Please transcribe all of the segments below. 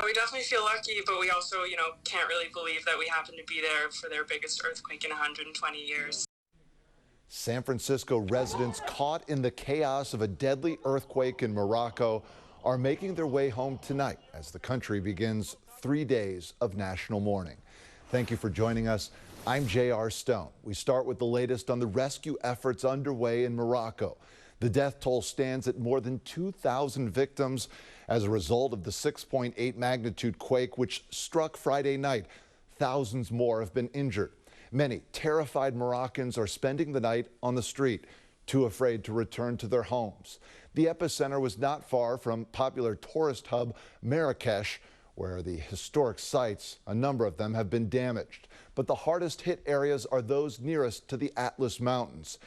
We definitely feel lucky, but we also, can't really believe that we happen to be there for their biggest earthquake in 120 years. San Francisco residents caught in the chaos of a deadly earthquake in Morocco are making their way home tonight as the country begins 3 days of national mourning. Thank you for joining us. I'm J.R. Stone. We start with the latest on the rescue efforts underway in Morocco. The death toll stands at more than 2,000 victims as a result of the 6.8 magnitude quake which struck Friday night. Thousands more have been injured. Many terrified Moroccans are spending the night on the street, too afraid to return to their homes. The epicenter was not far from popular tourist hub Marrakesh, where the historic sites, a number of them, have been damaged. But the hardest hit areas are those nearest to the Atlas Mountains.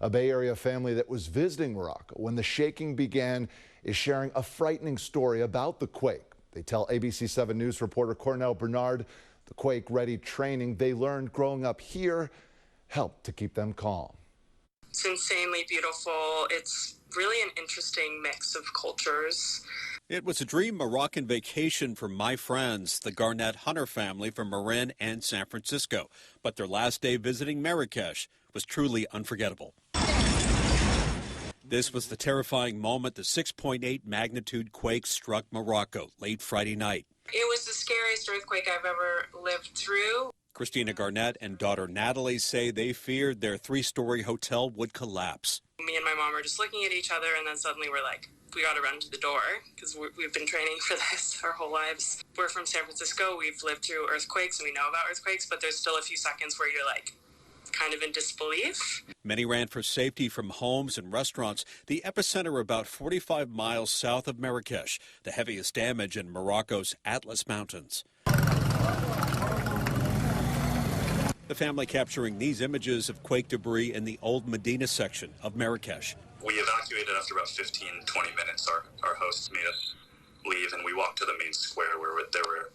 A Bay Area family that was visiting Morocco when the shaking began is sharing a frightening story about the quake. They tell ABC 7 News reporter Cornell Bernard the Quake-ready training they learned growing up here helped to keep them calm. It's insanely beautiful. It's really an interesting mix of cultures. It was a dream Moroccan vacation for my friends, the Garnett Hunter family from Marin and San Francisco. But their last day visiting Marrakesh was truly unforgettable. This was the terrifying moment the 6.8 magnitude quake struck Morocco late Friday night. It was the scariest earthquake I've ever lived through. Christina Garnett and daughter Natalie say they feared their 3-story hotel would collapse. Me and my mom were just looking at each other, and then suddenly we're like, we got to run to the door because we've been training for this our whole lives. We're from San Francisco. We've lived through earthquakes and we know about earthquakes, but there's still a few seconds where you're like kind of in disbelief. Many ran for safety from homes and restaurants. The epicenter about 45 miles south of Marrakesh, the heaviest damage in Morocco's Atlas Mountains. The family capturing these images of quake debris in the Old Medina section of Marrakesh. We evacuated after about 15, 20 minutes. Our hosts made us leave, and we walked to the main square where there were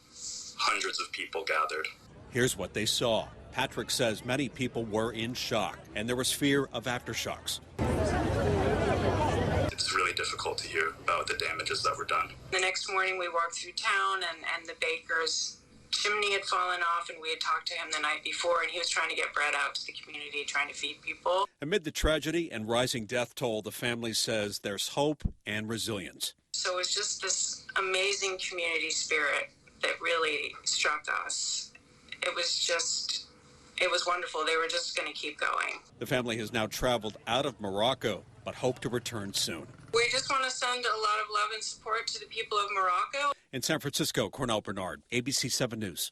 hundreds of people gathered. Here's what they saw. Patrick says many people were in shock, and there was fear of aftershocks. It's really difficult to hear about the damages that were done. The next morning we walked through town, and the baker's chimney had fallen off, and we had talked to him the night before, and he was trying to get bread out to the community, trying to feed people. Amid the tragedy and rising death toll, the family says there's hope and resilience. So it's just this amazing community spirit that really struck us. It was wonderful. They were just going to keep going. The family has now traveled out of Morocco, but hope to return soon. We just want to send a lot of love and support to the people of Morocco. In San Francisco, Cornell Bernard, ABC 7 News.